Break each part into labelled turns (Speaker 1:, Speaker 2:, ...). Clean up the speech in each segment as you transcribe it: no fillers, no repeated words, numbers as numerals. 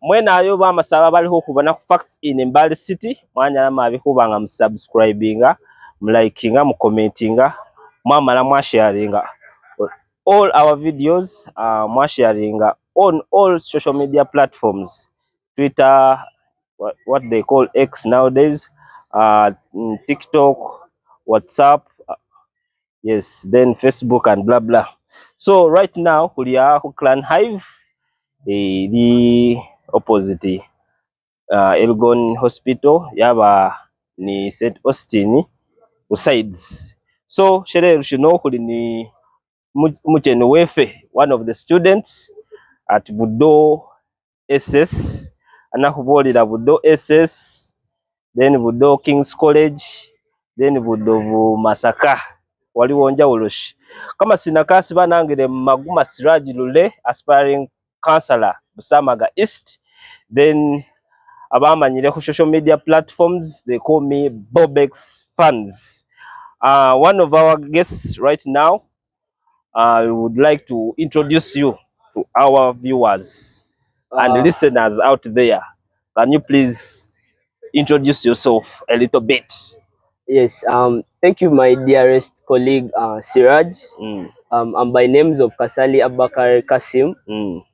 Speaker 1: mwena ayo bamasaba baliho kubona ku Facts in Mbale City mwanya mabikubanga mu subscribinga mu likinga mu commentinga mwamala mwa sharinga all our videos, mwa sharinga on all social media platforms, Twitter, what they call X nowadays, TikTok, WhatsApp, yes, then Facebook and blah blah. So right now we are Clan Hive, the opposite Elgon Hospital yaba ni St. Austin sides. So shere rushino kuli ni muteno wefe, one of the students at Budo SS, anakubolira Budo SS, then Budo King's College, then Budo Masaka waliwo njawuloshi kama sinakasi banangire Maguma Siraji Lule, aspiring counselor Busamaga East. Then abamanyire ku social media platforms, they call me Bobex Fans. One of our guests right now, I would like to introduce you to our viewers and listeners out there. Can you please introduce yourself a little bit?
Speaker 2: Yes, thank you, my dearest colleague, Siraj. I'm by names of Kasali Abakar Kasim,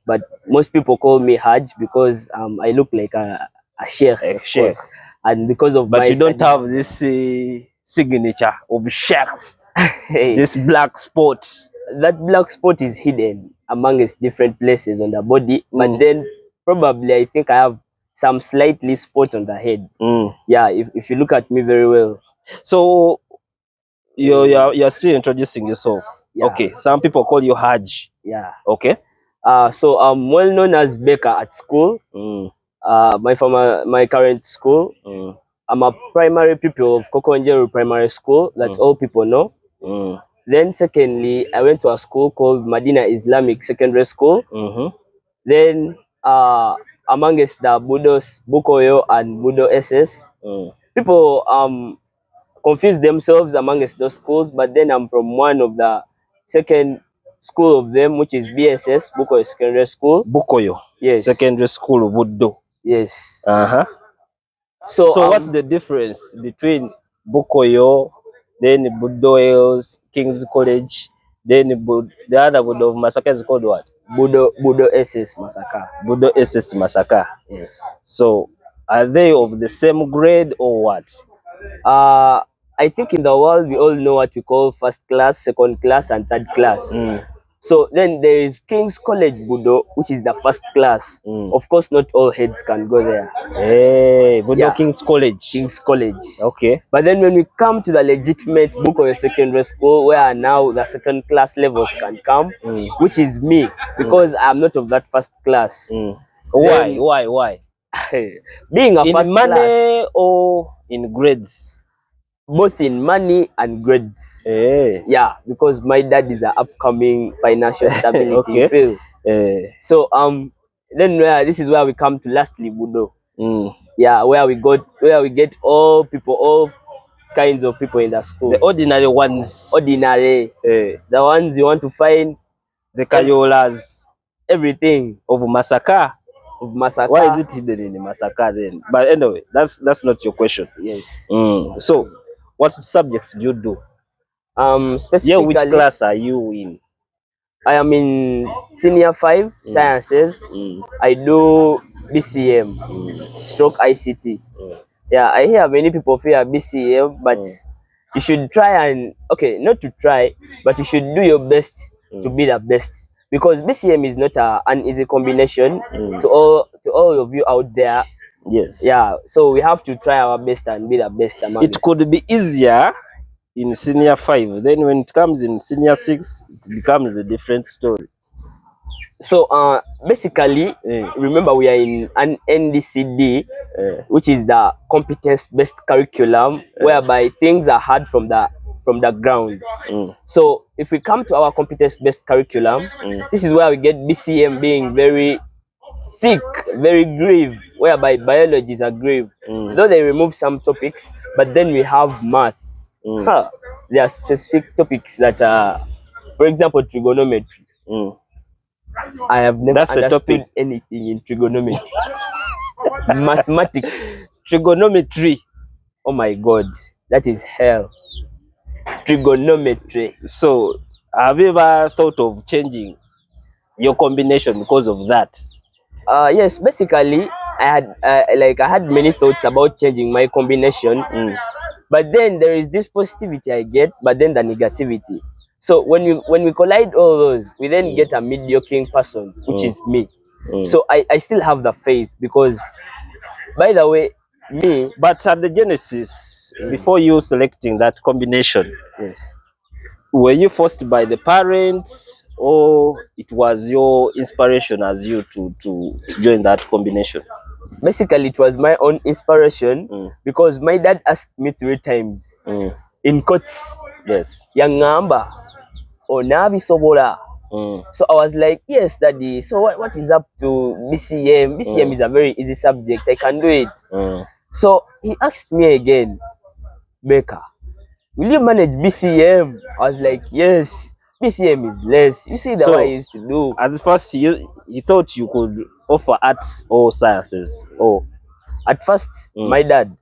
Speaker 2: but most people call me Haj because I look like a sheikh, of course. And because of
Speaker 1: but you don't have this signature of sheikhs, this black spot.
Speaker 2: That black spot is hidden amongst different places on the body, but then probably I think I have some slightly spot on the head. Yeah, if you look at me very well.
Speaker 1: So you're still introducing yourself. Yeah. Okay, some people call you Haj.
Speaker 2: Yeah.
Speaker 1: Okay.
Speaker 2: So I'm well known as Baker at school. My current school. I'm a primary pupil of Kokonjeru Primary School. That's all people know. Then secondly, I went to a school called Medina Islamic Secondary School. Then amongst the Budos, Bukoyo and Budo SS, people confuse themselves amongst those schools, but then I'm from one of the second school of them, which is BSS, Bukoyo Secondary School.
Speaker 1: Bukoyo?
Speaker 2: Yes.
Speaker 1: Secondary School Budo?
Speaker 2: Yes.
Speaker 1: So what's the difference between Bukoyo, then Budo Hills, King's College, then the other Budo of Masaka is called what?
Speaker 2: Budo SS Masaka.
Speaker 1: Budo SS Masaka.
Speaker 2: Yes.
Speaker 1: So are they of the same grade or what?
Speaker 2: I think in the world we all know what we call first class, second class, and third class. So then there is King's College Budo, which is the first class. Of course, not all heads can go there.
Speaker 1: Hey, Budo, yeah. King's College.
Speaker 2: King's College.
Speaker 1: Okay.
Speaker 2: But then when we come to the legitimate Bukoyo Secondary School, where now the second class levels can come, which is me, because I'm not of that first class.
Speaker 1: Why?
Speaker 2: Being a first class.
Speaker 1: In money or in grades?
Speaker 2: Both in money and grades. Yeah, because my dad is an upcoming financial stability field. So then this is where we come to lastly Budo. Yeah, where we get all kinds of people in the school.
Speaker 1: The ordinary ones.
Speaker 2: Ordinary. The ones you want to find.
Speaker 1: The Kayolas.
Speaker 2: Everything.
Speaker 1: Of Masaka. Why is it hidden in Masaka then? But anyway, that's not your question.
Speaker 2: Yes.
Speaker 1: So what subjects do you do?
Speaker 2: Specifically,
Speaker 1: yeah, which class are you in?
Speaker 2: I am in senior 5 sciences. I do BCM, stroke ICT. Yeah, I hear many people fear BCM, but you should try and not to try, but you should do your best to be the best, because BCM is not an easy combination to all of you out there.
Speaker 1: Yes.
Speaker 2: Yeah, so we have to try our best and be the best among
Speaker 1: it could be easier in senior 5, then when it comes in senior 6, it becomes a different story.
Speaker 2: So basically, remember we are in an NDCD, which is the competence-based curriculum, whereby things are hard from the ground. So if we come to our competence-based curriculum, this is where we get BCM being very thick, very grave, whereby biology is a grave. Though they remove some topics, but then we have math. There are specific topics that are, for example, trigonometry. I have never
Speaker 1: That's the
Speaker 2: understood
Speaker 1: topic.
Speaker 2: anything in trigonometry. Mathematics.
Speaker 1: Trigonometry.
Speaker 2: Oh my God, that is hell. Trigonometry.
Speaker 1: So, have you ever thought of changing your combination because of that?
Speaker 2: Yes, basically, I had many thoughts about changing my combination, but then there is this positivity I get, but then the negativity. So when we collide all those, we then get a mediocre person, which is me. So I still have the faith because, by the way, me.
Speaker 1: But at the genesis, before you selecting that combination,
Speaker 2: Yes.
Speaker 1: were you forced by the parents, or it was your inspiration as you to join that combination?
Speaker 2: Basically, it was my own inspiration because my dad asked me 3 times in quotes.
Speaker 1: Yes.
Speaker 2: Yangamba onabi sobola. So I was like, yes, daddy. So what is up to BCM? BCM is a very easy subject. I can do it. So he asked me again, Baker, will you manage BCM? I was like, yes. BCM is less. You see the way I used to do.
Speaker 1: At first, you thought you could offer arts or sciences. Oh,
Speaker 2: at first, my dad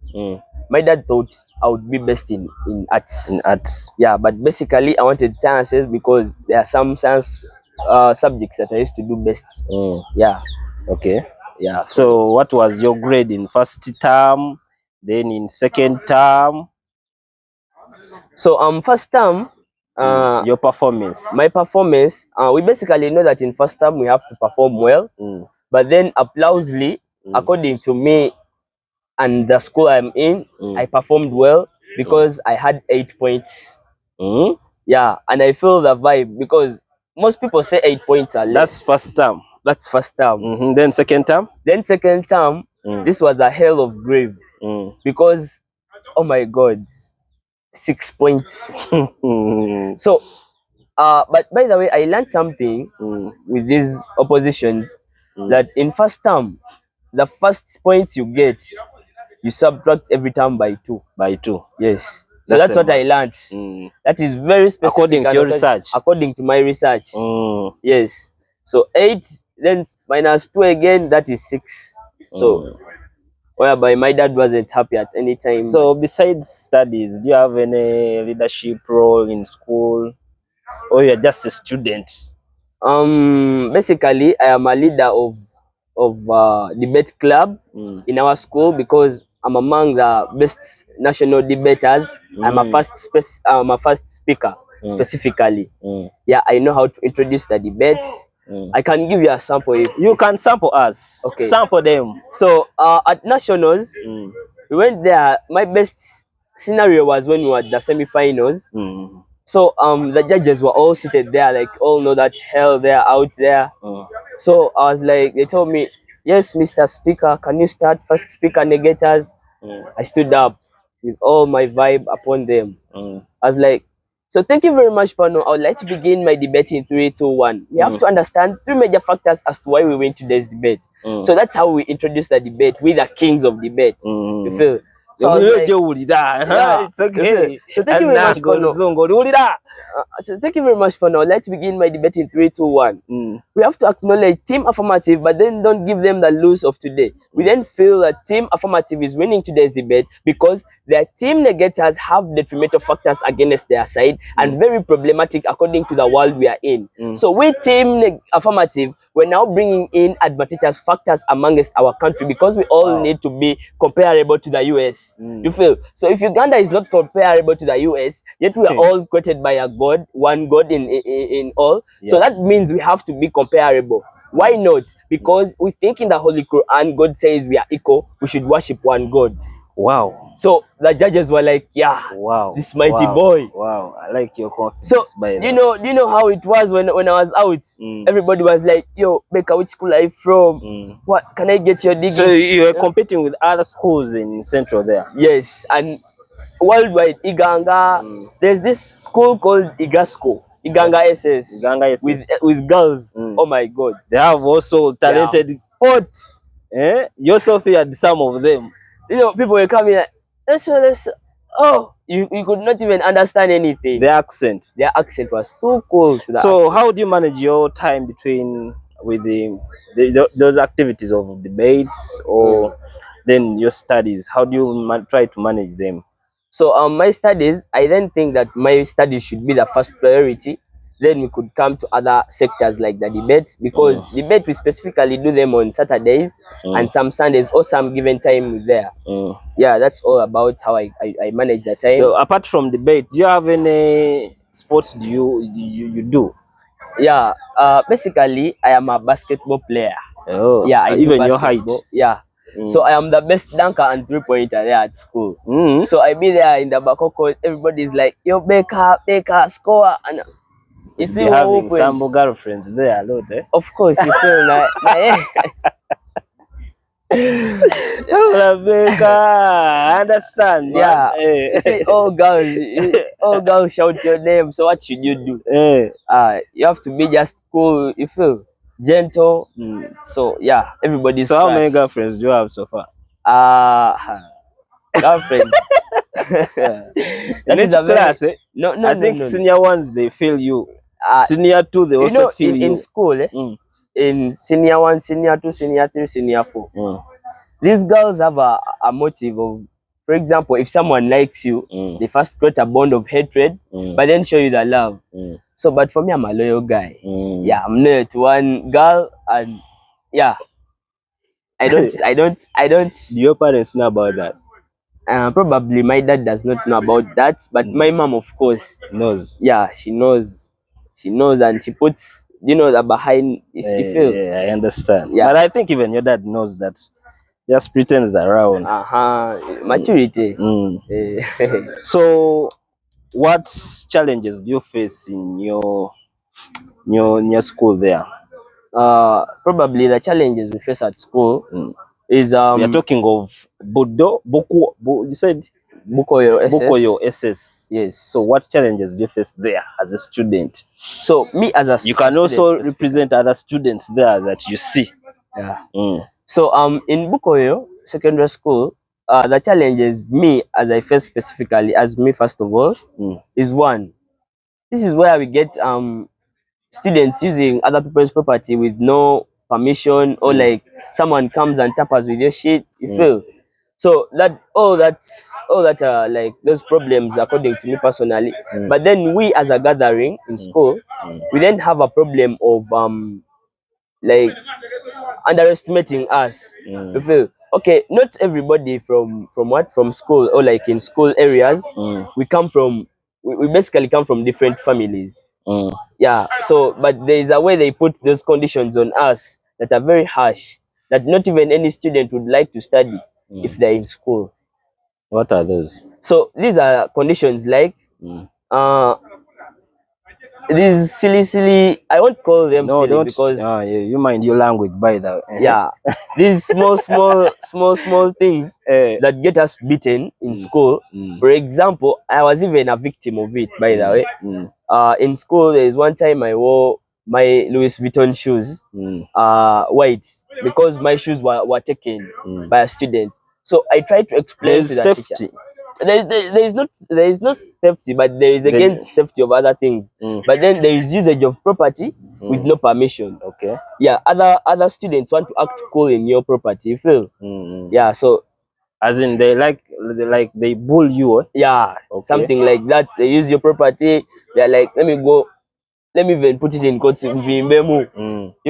Speaker 2: thought I would be best in arts.
Speaker 1: In arts.
Speaker 2: Yeah, but basically I wanted sciences because there are some science subjects that I used to do best. Yeah.
Speaker 1: Okay.
Speaker 2: Yeah.
Speaker 1: So what was your grade in first term, then in second term?
Speaker 2: So first term,
Speaker 1: your performance.
Speaker 2: My performance, we basically know that in first term we have to perform well, but then applausively, according to me and the school I'm in, I performed well because I had 8 points. Yeah, and I feel the vibe because most people say 8 points are less.
Speaker 1: That's first term.
Speaker 2: That's first term.
Speaker 1: Then second term?
Speaker 2: Then second term, this was a hell of grave because, oh my God, 6 points. So, but by the way, I learned something with these oppositions that in first term, the first points you get, you subtract every term by 2.
Speaker 1: By 2.
Speaker 2: Yes. So that's what I learned. That is very specific.
Speaker 1: According to your research?
Speaker 2: According to my research. Yes. So 8, then minus 2 again, that is 6. So, whereby my dad wasn't happy at any time.
Speaker 1: So besides studies, do you have any leadership role in school, or you're just a student?
Speaker 2: Basically, I am a leader of debate club in our school because I'm among the best national debaters. I'm a first speaker specifically. Yeah, I know how to introduce the debates. I can give you a sample if
Speaker 1: you can sample us.
Speaker 2: Okay.
Speaker 1: Sample them.
Speaker 2: So at nationals, we went there. My best scenario was when we were at the semi-finals. So the judges were all seated there, like all know that hell they're out there. So I was like, they told me, yes, Mr. Speaker, can you start first speaker negators? I stood up with all my vibe upon them. I was like, so thank you very much, Pano. I would like to begin my debate in 3, 2, 1. We have to understand 3 major factors as to why we win today's debate. So that's how we introduce the debate. We the kings of debates. You feel? So I was like, yeah,
Speaker 1: it's okay.
Speaker 2: So thank you very much, Pano. So thank you very much, Pano. I would like to begin my debate in 3, 2, 1. We have to acknowledge team affirmative, but then don't give them the lose of today. We then feel that team affirmative is winning today's debate because their team negators have detrimental factors against their side and very problematic according to the world we are in. So we team affirmative, we're now bringing in advantageous factors amongst our country because we all need to be comparable to the US. You feel? So if Uganda is not comparable to the US, yet we are all created by a God, one God in all. So that means we have to be comparable. Why not? Because we think in the Holy Quran, God says we are equal, we should worship one God.
Speaker 1: Wow.
Speaker 2: So the judges were like, yeah, wow, this mighty boy.
Speaker 1: Wow, I like your confidence.
Speaker 2: So do you know how it was when I was out? Everybody was like, yo, Becca, which school are you from? What can I get your degree?
Speaker 1: So you were competing with other schools in Central there?
Speaker 2: Yes, and worldwide, Uganda, there's this school called Igasco. Iganga SS.
Speaker 1: Iganga SS.
Speaker 2: With girls. Oh my God.
Speaker 1: They have also talented poets. Yourself had some of them.
Speaker 2: You know, people were coming like, oh, you could not even understand anything.
Speaker 1: Their accent
Speaker 2: was too cool to that.
Speaker 1: So how do you manage your time between with those activities of debates or then your studies? How do you try to manage them?
Speaker 2: So my studies, I then think that my studies should be the first priority. Then we could come to other sectors like the debates, because debate we specifically do them on Saturdays and some Sundays, or some given time there. Yeah, that's all about how I manage the time.
Speaker 1: So apart from debate, do you have any sports you do?
Speaker 2: Yeah, basically I am a basketball player.
Speaker 1: Oh,
Speaker 2: yeah, I do
Speaker 1: even your height.
Speaker 2: basketball. Yeah. So I am the best dunker and 3-pointer there at school. So I be there in the back court. Everybody's like, "Yo, Baker, score!" And you see,
Speaker 1: having some girlfriends there, eh?
Speaker 2: Of course, you feel like,
Speaker 1: Yo, Baker, I understand, man.
Speaker 2: Yeah. You see, all girls shout your name. So what should you do? You have to be just cool. You feel gentle. So yeah, everybody's.
Speaker 1: So how many girlfriends do you have so far?
Speaker 2: Girlfriend.
Speaker 1: That is a class, eh?
Speaker 2: No,
Speaker 1: I think senior ones, they feel you. Senior 2, they also feel you.
Speaker 2: In school, in senior 1, senior 2, senior 3, senior 4. These girls have a motive of, for example, if someone likes you, they first create a bond of hatred, but then show you the love. So, but for me, I'm a loyal guy. Yeah, I'm not one girl, and yeah, I don't.
Speaker 1: Do your parents know about that?
Speaker 2: Probably my dad does not know about that, but my mom, of course,
Speaker 1: knows.
Speaker 2: Yeah, she knows. She knows, and she puts, the behind.
Speaker 1: Yeah, I understand.
Speaker 2: Yeah.
Speaker 1: But I think even your dad knows that. Just pretends around.
Speaker 2: Maturity.
Speaker 1: So, what challenges do you face in your school there?
Speaker 2: Probably the challenges we face at school is
Speaker 1: we are talking of you said
Speaker 2: Bukoyo
Speaker 1: SS.
Speaker 2: Yes.
Speaker 1: So what challenges do you face there as a student?
Speaker 2: So me as a student,
Speaker 1: you can also represent other students there that you see.
Speaker 2: Yeah. So in Bukoyo Secondary School, the challenges me as I face specifically as me first of all is one. This is where we get students using other people's property with no permission, or like someone comes and tampers with your shit. You feel? So all that like those problems according to me personally. But then we as a gathering in school, we then have a problem of like underestimating us. You feel? Okay, not everybody from school, or like in school areas, we basically come from different families. Yeah, so but there is a way they put those conditions on us that are very harsh, that not even any student would like to study if they're in school.
Speaker 1: What are those?
Speaker 2: So these are conditions like these silly, I won't call them silly because
Speaker 1: you mind your language by the way.
Speaker 2: Yeah, these small things that get us beaten in school. For example, I was even a victim of it, by the way. In school, there is one time I wore my Louis Vuitton shoes white, because my shoes were taken by a student. So I tried to explain to the teacher. There is not theft, but there is again theft of other things. But then there is usage of property with no permission.
Speaker 1: Okay.
Speaker 2: Yeah, other students want to act cool in your property. You feel? Yeah. So,
Speaker 1: as in they bull you.
Speaker 2: Yeah, okay. Something like that. They use your property. They're like, let me even put it in court. You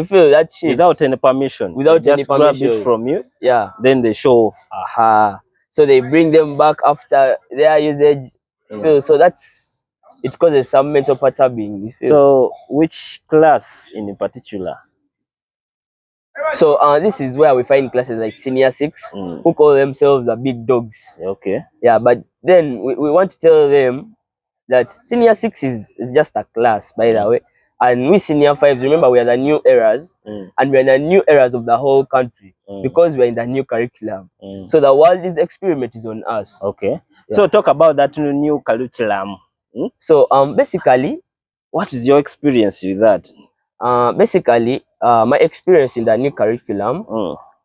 Speaker 2: feel that shit
Speaker 1: without any permission?
Speaker 2: Without
Speaker 1: they
Speaker 2: any
Speaker 1: just
Speaker 2: permission.
Speaker 1: grab it from you.
Speaker 2: Yeah.
Speaker 1: Then they show off.
Speaker 2: So they bring them back after their usage. So it causes some mental perturbing.
Speaker 1: So which class in particular?
Speaker 2: So this is where we find classes like senior 6 who call themselves the big dogs.
Speaker 1: Okay.
Speaker 2: Yeah, but then we want to tell them that senior 6 is just a class, by the way. And we senior 5s, remember, we are the new eras, and we are the new eras of the whole country, because we are in the new curriculum. So the world is experiment is on us.
Speaker 1: Okay. Yeah. So talk about that new curriculum.
Speaker 2: So basically,
Speaker 1: what is your experience with that?
Speaker 2: Basically, my experience in the new curriculum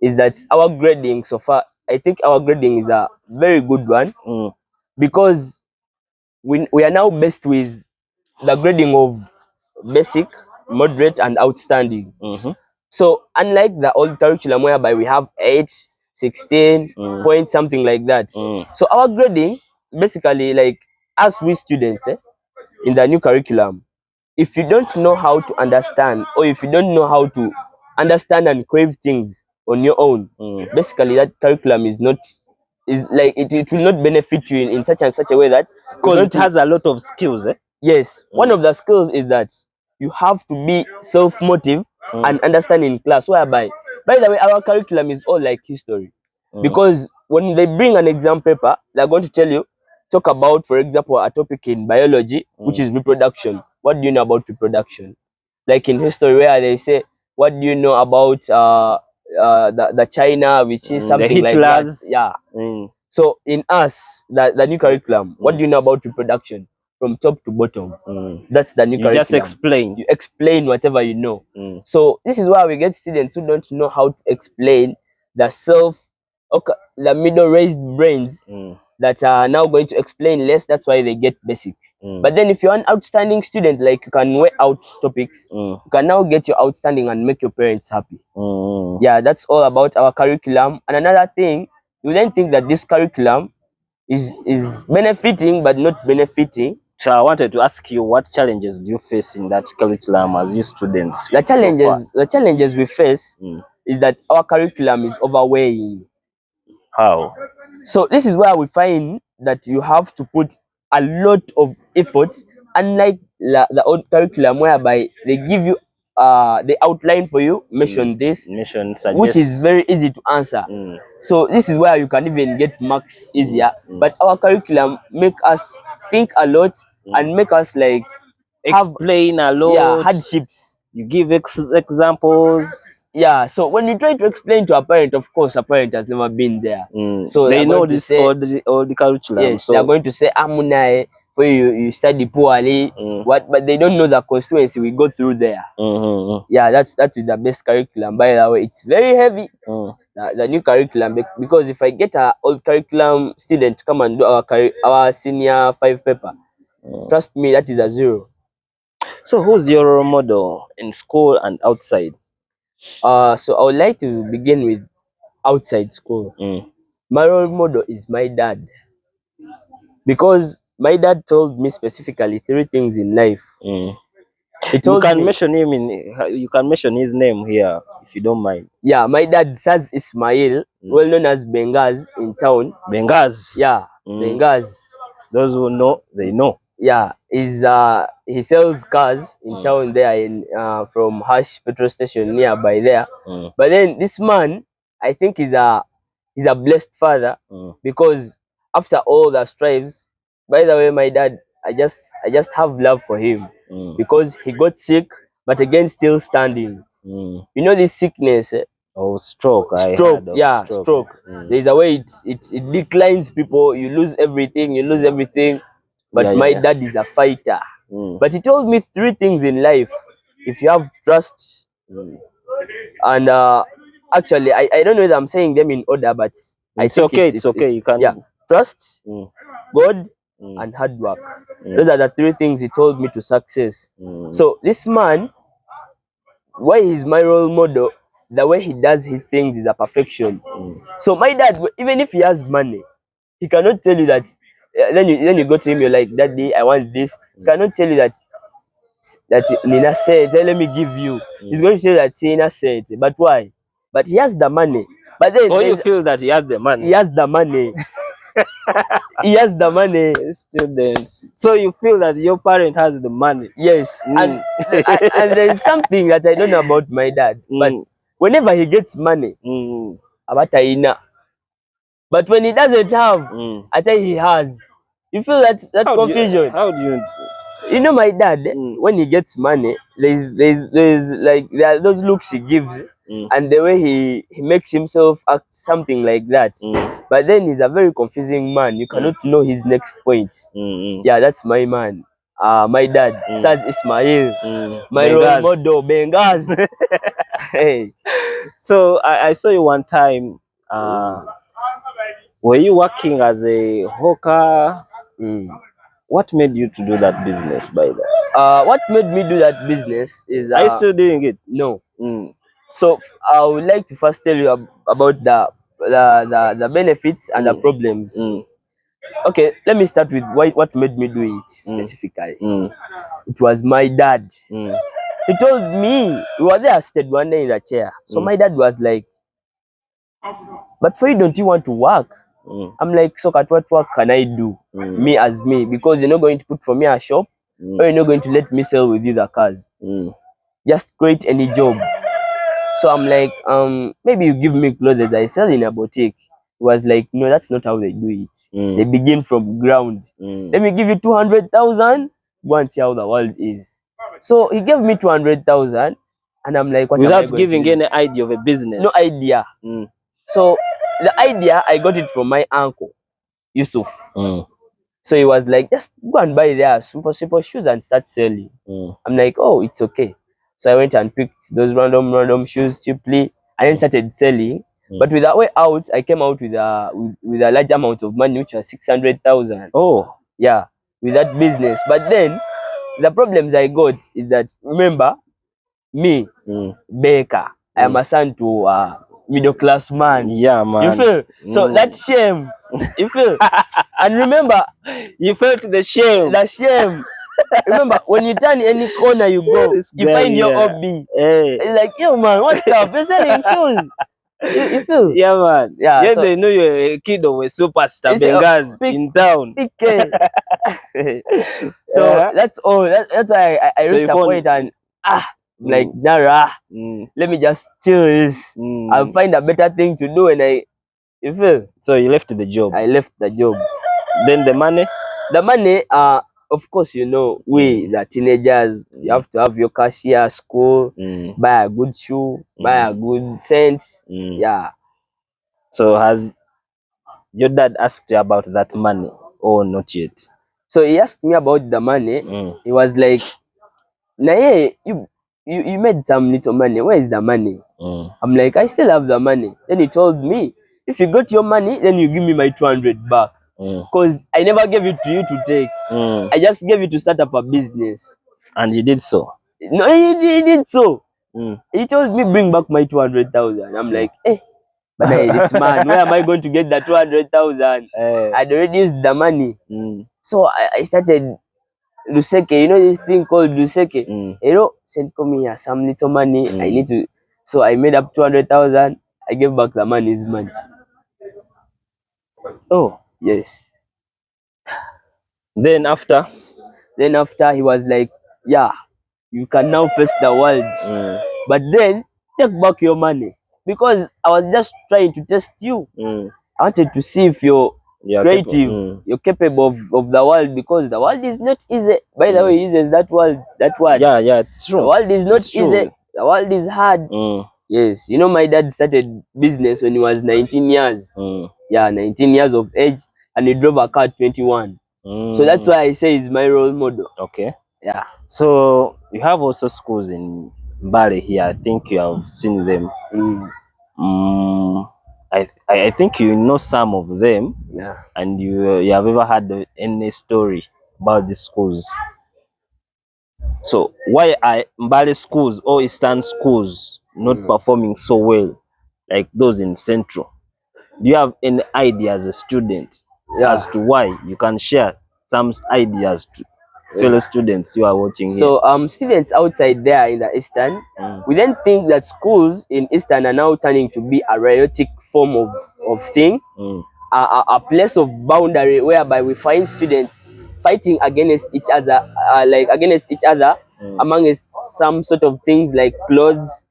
Speaker 2: is that our grading so far, I think our grading is a very good one, because we are now based with the grading of basic, moderate, and outstanding. So unlike the old curriculum whereby we have 8, 16 point something like that. So our grading basically, like, as we students in the new curriculum, if you don't know how to understand, or if you don't know how to understand and crave things on your own, basically that curriculum is not, is like, it will not benefit you in such and such a way that,
Speaker 1: because it has a lot of skills.
Speaker 2: Yes, one of the skills is that you have to be self-motive and understand in class, whereby, by the way, our curriculum is all like history. Because when they bring an exam paper, they're going to tell you, talk about, for example, a topic in biology, which is reproduction. What do you know about reproduction? Like in history, where they say, what do you know about the China, which is something like that? Yeah. So in us, the new curriculum, what do you know about reproduction? From top to bottom. That's the new curriculum.
Speaker 1: You just explain.
Speaker 2: You explain whatever you know. So this is why we get students who don't know how to explain the the middle raised brains that are now going to explain less. That's why they get basic. But then if you're an outstanding student, like, you can weigh out topics, you can now get your outstanding and make your parents happy. Yeah, that's all about our curriculum. And another thing, you then think that this curriculum is benefiting but not benefiting.
Speaker 1: So I wanted to ask you, what challenges do you face in that curriculum as you students?
Speaker 2: The challenges we face is that our curriculum is overweighing.
Speaker 1: How?
Speaker 2: So this is where we find that you have to put a lot of effort, unlike the old curriculum whereby they give you the outline for you, mention this, which is very easy to answer. So this is where you can even get marks easier. But our curriculum make us think a lot and make us, like,
Speaker 1: explain a lot.
Speaker 2: Yeah, hardships.
Speaker 1: You give examples.
Speaker 2: Yeah, so when you try to explain to a parent, of course, a parent has never been there. So
Speaker 1: they know this all the curriculum.
Speaker 2: Yes, so they're going to say, Amunai, for you study poorly. But they don't know the constituency we go through there. Yeah, that's the best curriculum. By the way, it's very heavy. The new curriculum, because if I get an old curriculum student to come and do our senior 5 paper, trust me, that is a 0.
Speaker 1: So who's your role model in school and outside?
Speaker 2: So I would like to begin with outside school. My role model is my dad, because my dad told me specifically 3 things in life. He told
Speaker 1: you can
Speaker 2: me,
Speaker 1: mention him you can mention his name here if you don't mind.
Speaker 2: Yeah, my dad says Ismail, well known as Bengaz in town.
Speaker 1: Bengaz.
Speaker 2: Yeah, Bengaz.
Speaker 1: Those who know, they know.
Speaker 2: Yeah, he sells cars in town there, in from Hash petrol station nearby there. But then this man, I think he's a blessed father, because after all the strives, by the way, my dad, I just have love for him, because he got sick, but again still standing. You know this sickness,
Speaker 1: Oh, stroke.
Speaker 2: Yeah, stroke. There's a way it declines people. You lose everything. But my dad is a fighter. But he told me 3 things in life. If you have trust, and actually, I don't know if I'm saying them in order, but
Speaker 1: it's okay. You can.
Speaker 2: Yeah, trust, God, and hard work. Those are the 3 things he told me to success. So this man, why he's my role model, the way he does his things is a perfection. So my dad, even if he has money, he cannot tell you that. Then you go to him, you're like, Daddy, I want this. He cannot tell you that Nina said, let me give you. He's going to say that Nina said. But why? But he has the money. But then,
Speaker 1: you feel that he has the money.
Speaker 2: He has the money. He has the money.
Speaker 1: Students. So you feel that your parent has the money.
Speaker 2: Yes. And there's something that I don't know about my dad. But whenever he gets money, but when he doesn't have, I tell he has. You feel that confusion.
Speaker 1: How do you?
Speaker 2: You know, my dad, when he gets money, there's like, there are those looks he gives, and the way he makes himself act something like that. But then he's a very confusing man. You cannot know his next point. Yeah, that's my man. My dad, says Ismail, my role model, Bengaz. Hey.
Speaker 1: So I saw you one time. Were you working as a hawker? What made you to do that business, by the way?
Speaker 2: What made me do that business is...
Speaker 1: Are you still doing it?
Speaker 2: No. So I would like to first tell you about the benefits and the problems. Okay, let me start with what made me do it specifically. It was my dad. He told me, we were there seated one day in the chair. So my dad was like, but for you, don't you want to work? I'm like, so what work can I do? Me as me, because you're not going to put for me a shop, or you're not going to let me sell with you the cars. Just create any job. So I'm like, maybe you give me clothes I sell in a boutique. He was like, no, that's not how they do it. They begin from ground. Let me give you 200,000. Go and see how the world is. So he gave me 200,000, and I'm like, what am I
Speaker 1: Without
Speaker 2: going
Speaker 1: giving
Speaker 2: to do?
Speaker 1: any idea of a business.
Speaker 2: No idea. So the idea, I got it from my uncle, Yusuf. So he was like, just go and buy their simple shoes and start selling. I'm like, oh, it's okay. So I went and picked those random shoes cheaply and then started selling. But with that way out, I came out with a large amount of money, which was 600,000.
Speaker 1: Oh,
Speaker 2: yeah, with that business. But then the problems I got is that, remember, me, Baker, I am a son to a middle class man.
Speaker 1: yeah, man.
Speaker 2: You feel? So that shame, you feel? And remember,
Speaker 1: you felt the shame.
Speaker 2: The shame. Remember, when you turn any corner you go, you find your hobby.
Speaker 1: Hey.
Speaker 2: It's like, yo man, what's up? You're selling shoes. You feel?
Speaker 1: Yeah, man.
Speaker 2: Yeah,
Speaker 1: so, they know you're a kid of a superstar Benghazi in town.
Speaker 2: So that's all. That's why I reached a point and like Nara, let me just chill this. I'll find a better thing to do, and you feel?
Speaker 1: So you left the job.
Speaker 2: I left the job.
Speaker 1: Then the money?
Speaker 2: The money, of course, you know, we the teenagers, you have to have your cashier, school, buy a good shoe, buy a good scent. Yeah.
Speaker 1: So has your dad asked you about that money or not yet?
Speaker 2: So he asked me about the money. He was like, nah, yeah, you made some little money. Where is the money? I'm like, I still have the money. Then he told me, if you got your money, then you give me my 200 back. Because I never gave it to you to take. I just gave it to start up a business.
Speaker 1: And you did so?
Speaker 2: No, he did so. He told me, bring back my 200,000. I'm like, but hey, this man, where am I going to get the 200,000? I'd already used the money. So I started Luseke, you know this thing called Luseke? You know, send me here some little money. I need to. So I made up 200,000. I gave back the money's money.
Speaker 1: Oh,
Speaker 2: yes.
Speaker 1: Then after
Speaker 2: he was like, yeah, you can now face the world. But then take back your money. Because I was just trying to test you. I wanted to see if you're creative, you're capable of the world, because the world is not easy. By the way, he uses that word.
Speaker 1: Yeah, it's true.
Speaker 2: The world is not easy. The world is hard. Yes, you know, my dad started business when he was 19 years. Yeah, 19 years of age, and he drove a car at 21. So that's why I say he's my role model.
Speaker 1: Okay.
Speaker 2: Yeah.
Speaker 1: So you have also schools in Bali here. I think you have seen them. I think you know some of them.
Speaker 2: Yeah.
Speaker 1: And you have ever had any story about the schools? So why are Mbale schools or Eastern schools not performing so well like those in Central? Do you have any idea as a student as to why? You can share some ideas to fellow students who are watching here.
Speaker 2: So students outside there in the Eastern, we then think that schools in Eastern are now turning to be a riotic form of thing, a place of boundary whereby we find students fighting against each other, amongst some sort of things like clothes,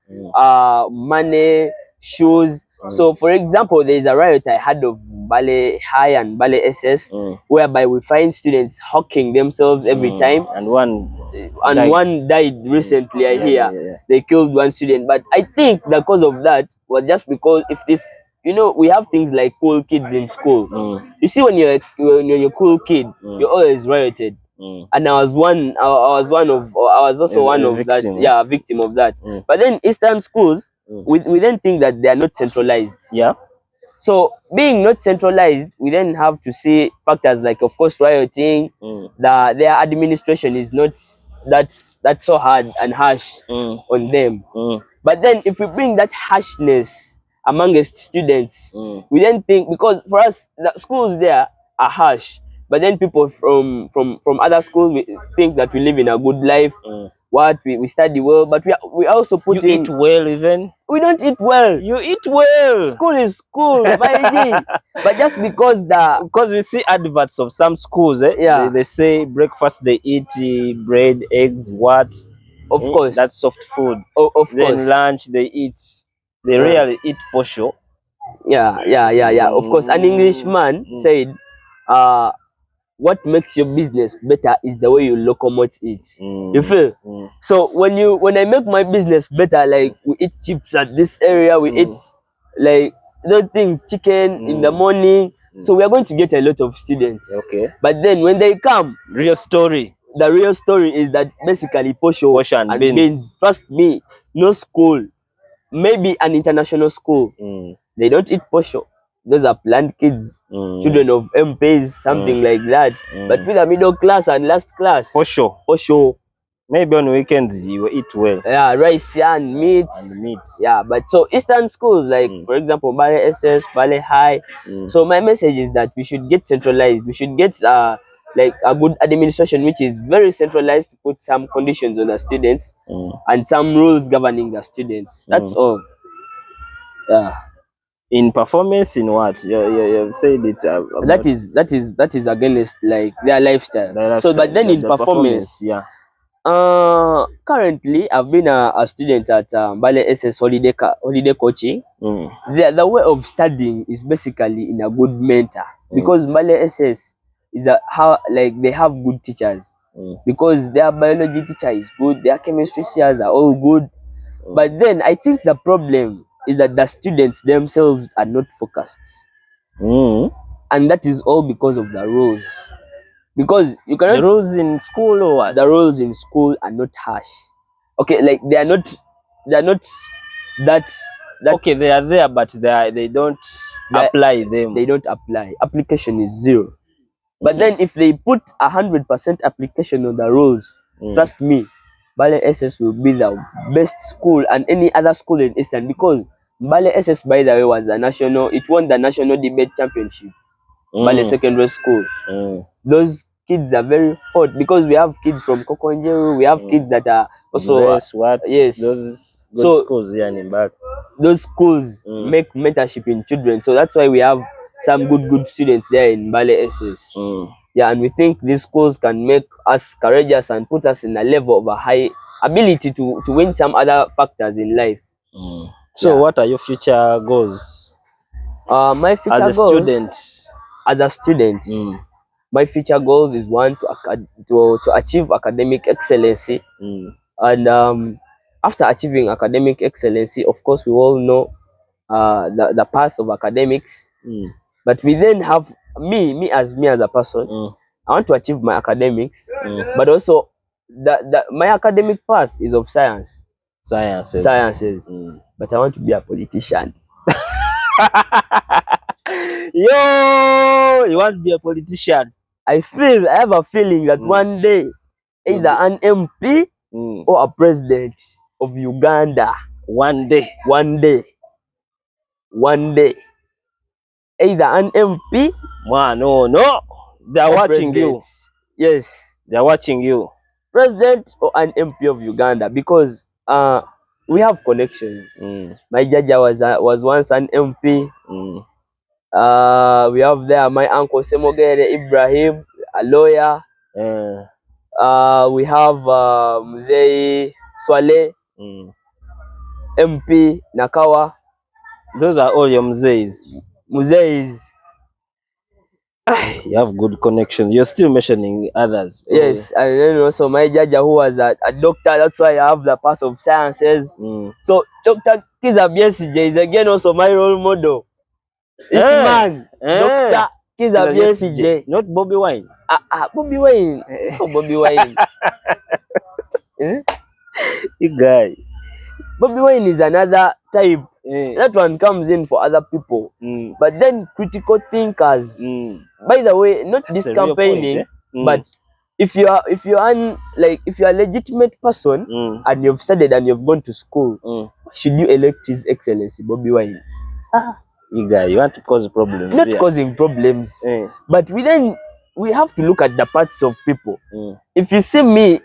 Speaker 2: money, shoes. So for example, there is a riot I had of Bale High and Bale SS, whereby we find students hawking themselves every time,
Speaker 1: and one
Speaker 2: died recently. I hear they killed one student. But I think the cause of that was just because you know, we have things like cool kids in school. You see, when you're a cool kid, you're always rioted. And I was also one of that. Yeah, a victim of that. But then Eastern schools, we then think that they are not centralized.
Speaker 1: Yeah.
Speaker 2: So being not centralized, we then have to see factors like, of course, rioting. Their administration is not that's so hard and harsh on them. But then if we bring that harshness amongst students, we then think, because for us the schools there are harsh, but then people from other schools, we think that we live in a good life. What we study well, but we also put
Speaker 1: you eat well. Even
Speaker 2: we don't eat well.
Speaker 1: You eat well.
Speaker 2: School is school, but just because
Speaker 1: we see adverts of some schools,
Speaker 2: yeah,
Speaker 1: they say breakfast they eat bread, eggs, what?
Speaker 2: Of course,
Speaker 1: that's soft food.
Speaker 2: Of
Speaker 1: then
Speaker 2: course,
Speaker 1: lunch they eat. They rarely eat posho.
Speaker 2: Yeah. Of course, an Englishman said, what makes your business better is the way you locomote it. You feel? So when I make my business better, like we eat chips at this area, we eat like those things, chicken in the morning. So we are going to get a lot of students.
Speaker 1: Okay.
Speaker 2: But then when they come,
Speaker 1: the real story
Speaker 2: is that basically posho and beans. Trust me, no school, maybe an international school, they don't eat posho. Those are planned kids, children of MPs, something like that. But for the middle class and last class, posho.
Speaker 1: Maybe on weekends you eat well.
Speaker 2: Yeah, rice and meat. Yeah, but so Eastern schools, like for example, Bale SS, Bale High. So my message is that we should get centralized. We should get like a good administration which is very centralized, to put some conditions on the students and some rules governing the students. That's all. Yeah.
Speaker 1: In performance, in what you said it.
Speaker 2: That is against like their lifestyle. So, but then in performance,
Speaker 1: yeah.
Speaker 2: Currently, I've been a student at Bale SS holiday coaching. The way of studying is basically in a good mentor, because Bale SS is how like they have good teachers, because their biology teacher is good, their chemistry teachers are all good. But then I think the problem is that the students themselves are not focused, and that is all because of the rules. Because you cannot,
Speaker 1: the rules in school or what?
Speaker 2: The rules in school are not harsh. Okay, like they are not that
Speaker 1: okay, they are there, but they don't apply them.
Speaker 2: They don't apply. Application is zero. But then if they put 100% application on the rules, trust me, Bale SS will be the best school and any other school in Eastern, because Bale SS, by the way, was it won the national debate championship. Bale Secondary School. Those kids are very hot, because we have kids from Kokonjeru, we have kids that are also
Speaker 1: those schools here in back.
Speaker 2: Those schools make mentorship in children, so that's why we have some good students there in Bale SS. Yeah, and we think these schools can make us courageous and put us in a level of a high ability to win some other factors in life.
Speaker 1: So what are your future goals?
Speaker 2: My future goals as a student, my future goals is one, to achieve academic excellency. And after achieving academic excellency, of course, we all know the path of academics. But we then have me as a person. I want to achieve my academics, but also my academic path is of sciences. But I want to be a politician.
Speaker 1: Yo, you want to be a politician?
Speaker 2: I have a feeling that one day, either an MP or a president of Uganda. One day. Either an MP.
Speaker 1: No. They are watching you.
Speaker 2: Yes.
Speaker 1: They are watching you.
Speaker 2: President or an MP of Uganda, because we have connections. My Jaja was once an MP. We have there my uncle Semogere Ibrahim, a lawyer. We have Mzee Swale, MP Nakawa.
Speaker 1: Those are all your Mzees. You have good connections. You're still mentioning others.
Speaker 2: Yes, and then also my Jaja, who was a doctor. That's why I have the path of sciences. So Dr. Kiza BSJ is again also my role model. This man, Dr. Kiza BSJ.
Speaker 1: Not BOBIWINE.
Speaker 2: BOBIWINE. Oh, BOBIWINE.
Speaker 1: You guy.
Speaker 2: BOBIWINE is another type. That one comes in for other people. But then critical thinkers. By the way, not this campaigning, but if you are a legitimate person and you've studied and you've gone to school, should you elect His Excellency BOBIWINE?
Speaker 1: You guy, you want to cause problems?
Speaker 2: Not causing problems, but we have to look at the parts of people. If you see me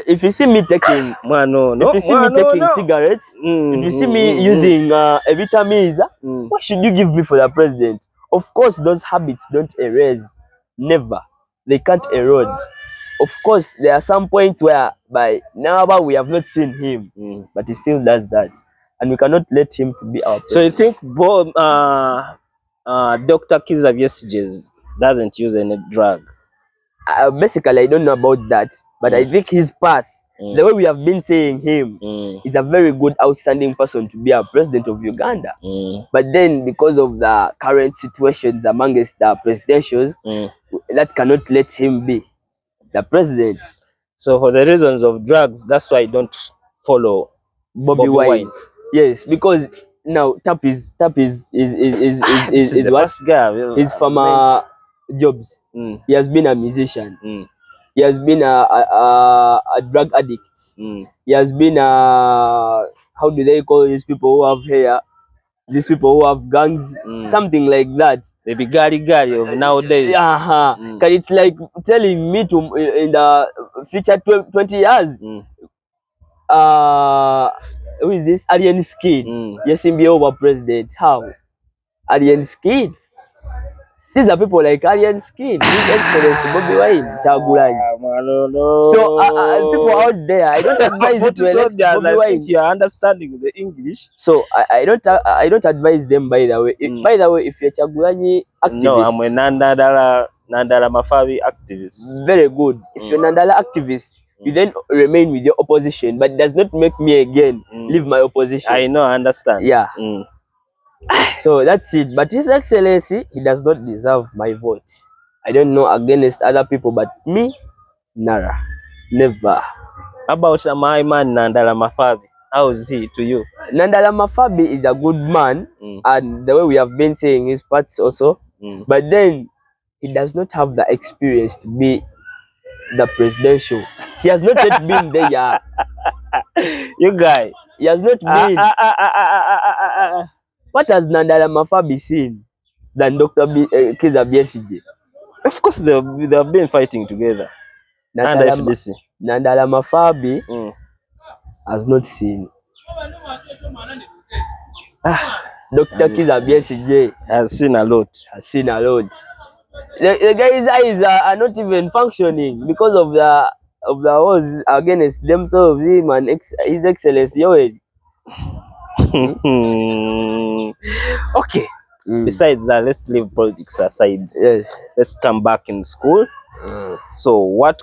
Speaker 2: taking cigarettes, if you see me using vitamins, what should you give me for the president? Of course, those habits don't erase. Never. They can't erode. Of course, there are some points where by now we have not seen him, but he still does that, and we cannot let him to be our president.
Speaker 1: So you think Dr. Kizza Besigye doesn't use any drug?
Speaker 2: Basically, I don't know about that, but I think his path, the way we have been saying him, is a very good, outstanding person to be our president of Uganda. But then, because of the current situations amongst the presidentials, that cannot let him be the president.
Speaker 1: So for the reasons of drugs, that's why I don't follow BOBIWINE.
Speaker 2: Yes, because now Tap is what?
Speaker 1: Guy,
Speaker 2: his former jobs. He has been a musician. He has been a drug addict. He has been a, how do they call these people who have hair? These people who have gangs, something like that.
Speaker 1: They be gari of nowadays.
Speaker 2: Cause it's like telling me to in the future 20 years. Who is this? Alien Skin. Yes, him be over president. How? Alien Skin. These are people like Alien Skin. His Excellency BOBIWINE Kyagulanyi. So people out there, I don't advise you to elect BOBIWINE.
Speaker 1: I think you are understanding the English.
Speaker 2: So I don't advise them, by the way. By the way, if you're Kyagulanyi activist. No,
Speaker 1: I'm a Nandala Mafabi activist.
Speaker 2: Very good. If you're Nandala activist, you then remain with your opposition, but it does not make me again leave my opposition.
Speaker 1: I know, I understand.
Speaker 2: Yeah. So that's it. But His Excellency, he does not deserve my vote. I don't know against other people, but me, nara, never.
Speaker 1: About my man Nandala Mafabi, how is he to you?
Speaker 2: Nandala Mafabi is a good man, and the way we have been saying his parts also, but then he does not have the experience to be the presidential. He has not yet been there.
Speaker 1: You guy,
Speaker 2: he has not been. What has Nandala Mafabi seen than Dr. Kizza Besigye?
Speaker 1: Of course, they have been fighting together.
Speaker 2: Nandala Mafabi has not seen. Dr. Kizza Besigye
Speaker 1: has seen a lot.
Speaker 2: The guy's eyes are not even functioning because of the wars against themselves, him and His Excellency Yoweri.
Speaker 1: Okay. Besides that, let's leave politics aside.
Speaker 2: Yes.
Speaker 1: Let's come back in school. So what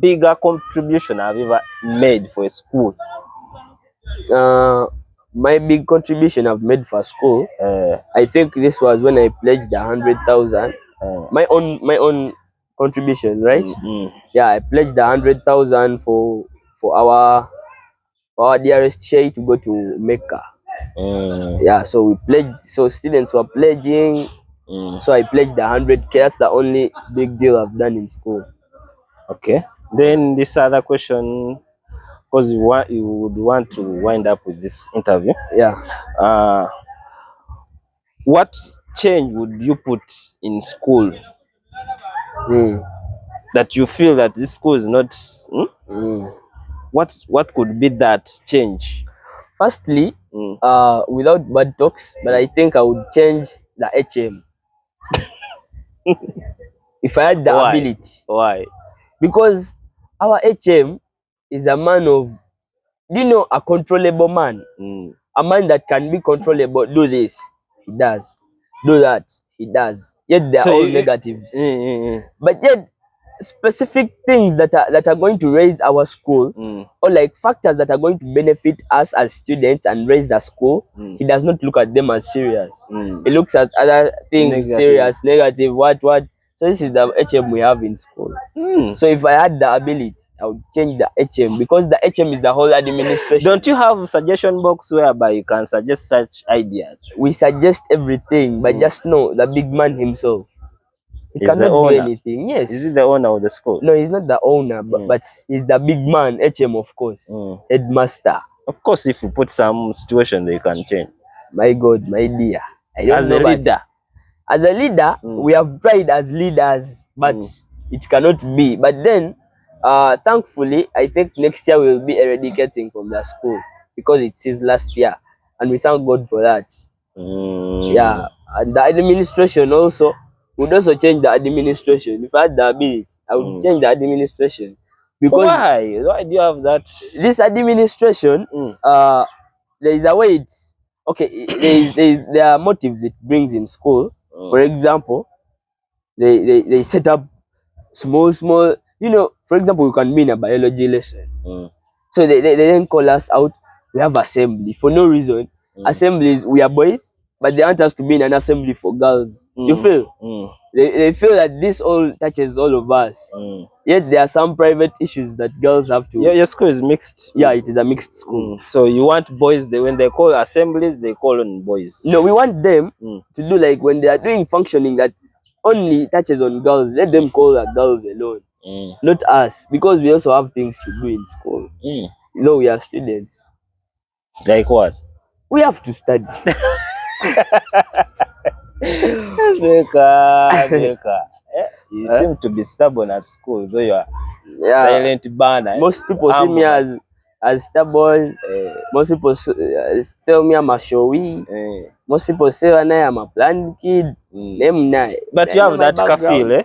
Speaker 1: bigger contribution have you ever made for a school?
Speaker 2: My big contribution I've made for school, I think this was when I pledged 100,000. My own contribution, right? Yeah, I pledged 100,000 for our dearest Sheikh to go to Mecca. Yeah, so we pledged. So students were pledging. So I pledged 100K. That's the only big deal I've done in school.
Speaker 1: Okay. Then this other question, because you would want to wind up with this interview.
Speaker 2: Yeah.
Speaker 1: What change would you put in school that you feel that this school is not? What could be that change?
Speaker 2: Firstly, without bad talks, but I think I would change the HM. If I had the ability.
Speaker 1: Why?
Speaker 2: Because our HM is a man of, a controllable man. A man that can be controllable. Do this, he does. Do that, he does. Yet they are all negatives. But yet, specific things that are going to raise our school, or like factors that are going to benefit us as students and raise the school, he does not look at them as serious. He looks at other things serious, negative, what. So this is the HM we have in school. So if I had the ability, I would change the HM, because the HM is the whole administration.
Speaker 1: Don't you have a suggestion box whereby you can suggest such ideas?
Speaker 2: We suggest everything, but just know the big man himself. He cannot do anything. Yes.
Speaker 1: Is he the owner of the school?
Speaker 2: No, he's not the owner, but he's the big man, HM, of course. Headmaster.
Speaker 1: Of course, if you put some situation, they can change.
Speaker 2: My God, my dear. I don't
Speaker 1: as
Speaker 2: know
Speaker 1: a leader.
Speaker 2: As a leader, we have tried as leaders, but it cannot be. But then, thankfully, I think next year we'll be eradicating from the school because it's his last year. And we thank God for that. Yeah. And the administration also would also change the administration. If I had the ability, I would change the administration. Because
Speaker 1: why? Why do you have that?
Speaker 2: This administration, there is a way it's okay. There are motives it brings in school. For example, they set up small. You know, for example, you can be in a biology lesson. So they then call us out. We have assembly for no reason. Assemblies, we are boys, but they want us to be in an assembly for girls. You feel? They feel that this all touches all of us. Yet there are some private issues that girls have to.
Speaker 1: Your school is mixed.
Speaker 2: Yeah, it is a mixed school.
Speaker 1: So you want boys, when they call assemblies, they call on boys.
Speaker 2: No, we want them to do like when they are doing functioning that only touches on girls. Let them call the girls alone, not us, because we also have things to do in school. You know, we are students.
Speaker 1: Like what?
Speaker 2: We have to study.
Speaker 1: Beka. You seem to be stubborn at school, though you are silent banner.
Speaker 2: Most people see me as stubborn. Most people tell me I'm a showy. Most people say I am a planned kid.
Speaker 1: But you have that kafil, eh?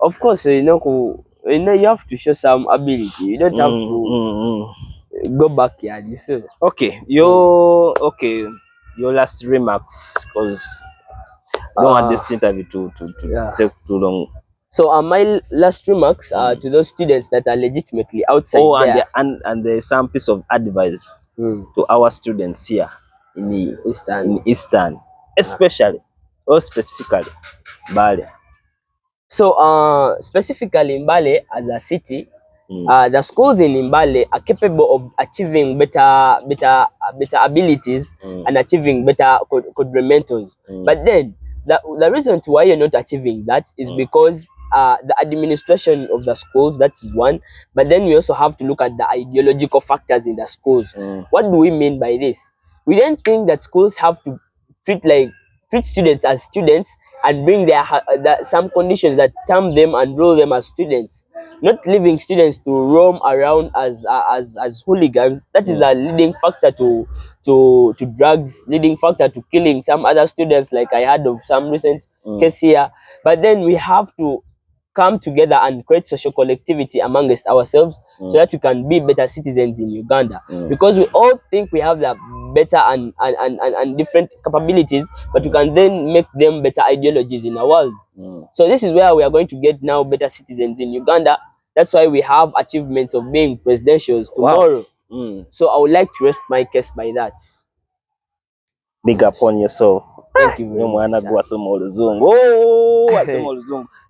Speaker 2: Of course, you know, you have to show some ability. You don't have to go backyard, you feel?
Speaker 1: Okay, your last remarks, because I don't want this interview to take too long.
Speaker 2: So my last remarks are to those students that are legitimately outside there.
Speaker 1: And there's some piece of advice to our students here in Eastern, especially or specifically Mbale.
Speaker 2: So specifically in Mbale as a city, the schools in Mbale are capable of achieving better abilities and achieving better quadrimentals. But then the reason to why you're not achieving that is because the administration of the schools, that is one. But then we also have to look at the ideological factors in the schools. What do we mean by this? We don't think that schools have to treat students as students and bring some conditions that term them and rule them as students, not leaving students to roam around as hooligans. That is the leading factor to drugs, leading factor to killing some other students, like I heard of some recent case here. But then we have to come together and create social collectivity amongst ourselves so that we can be better citizens in Uganda. Because we all think we have the better and different capabilities, but we can then make them better ideologies in the world. So this is where we are going to get now better citizens in Uganda. That's why we have achievements of being presidentials tomorrow. So I would like to rest my case by that.
Speaker 1: Big up on yourself.
Speaker 2: Thank you very much.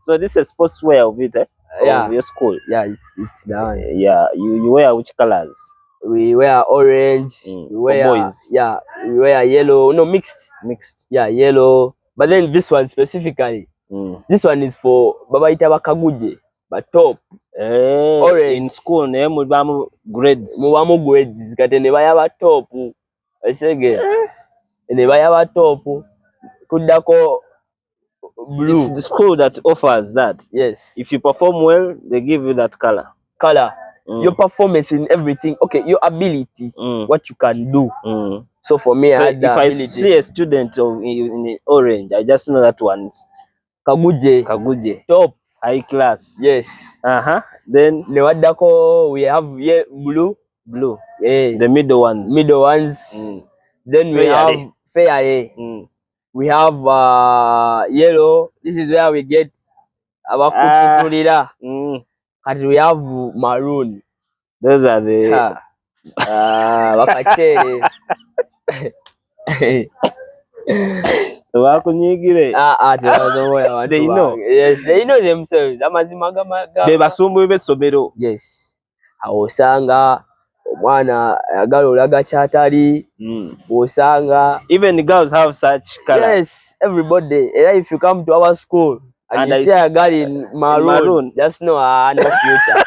Speaker 1: So this is sportswear of it, of your school.
Speaker 2: Yeah, it's the one.
Speaker 1: Yeah, you wear which colors?
Speaker 2: We wear orange. We wear
Speaker 1: boys.
Speaker 2: Yeah, we wear yellow. No, mixed. Yeah, yellow. But then this one specifically, this one is for Baba Itaba Kaguje, but top. Orange.
Speaker 1: In school, mubamu grades.
Speaker 2: Mubamu grades. Kate ne bayaba top. Esege. Ne bayaba top. Kudako blue.
Speaker 1: It's the school that offers that.
Speaker 2: Yes.
Speaker 1: If you perform well, they give you that color.
Speaker 2: Your performance in everything. Okay, your ability. What you can do. So for me,
Speaker 1: if I see a student in orange, I just know that one's Kaguje. Top. High class.
Speaker 2: Yes.
Speaker 1: Then
Speaker 2: we have blue.
Speaker 1: The middle ones.
Speaker 2: Then we have fair. We have yellow. This is where we get our kukulira. And we have maroon.
Speaker 1: Those are the
Speaker 2: wakachere.
Speaker 1: They know.
Speaker 2: Yes, they know themselves.
Speaker 1: Yes.
Speaker 2: Awosanga omwana ayagala olaga kyatali bw'osanga
Speaker 1: even the girls have such colors.
Speaker 2: Yes, everybody. If you come to our school and you see a girl in maroon, just know no future.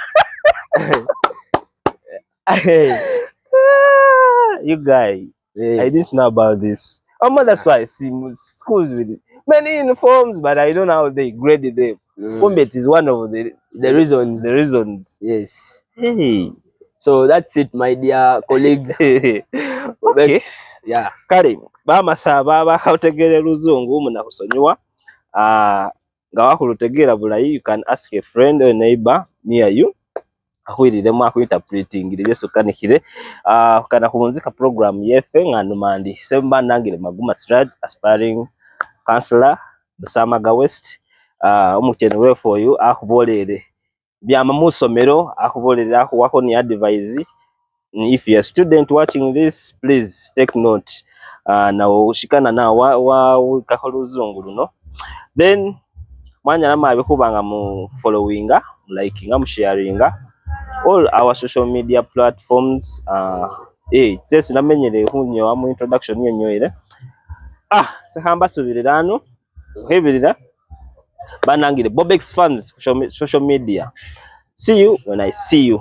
Speaker 1: You guys, I didn't know about this. That's why I see schools with many uniforms, but I don't know how they graded them. It is one of the reasons. The reasons.
Speaker 2: Yes.
Speaker 1: Hey.
Speaker 2: So that's it, my dear colleague.
Speaker 1: Okay.
Speaker 2: Yeah.
Speaker 1: Kale, bamasaba bakautegere luzungu munakusonyiwa. Nga wakulutegera bulayi, you can ask a friend or a neighbor near you. Ahuiriremu akuinterpreting lyeso kanikire kana kumunzika program yefe nganumandi semba nangire maguma strad aspiring counselor Busamaga West umukene we for you akubolere byama musomero akubolere akuwako ni advise. If you are a student watching this, please take note na ushikana na wa kaholuzungu luno. Then mwanya namabe kubanga mu followinga, likinga, mu sharinga all our social media platforms. Sesi namenyere hunyo mu introduction yenyoire sehamba subirirano hebirira banangire Bobex fans social media. See you when I see you.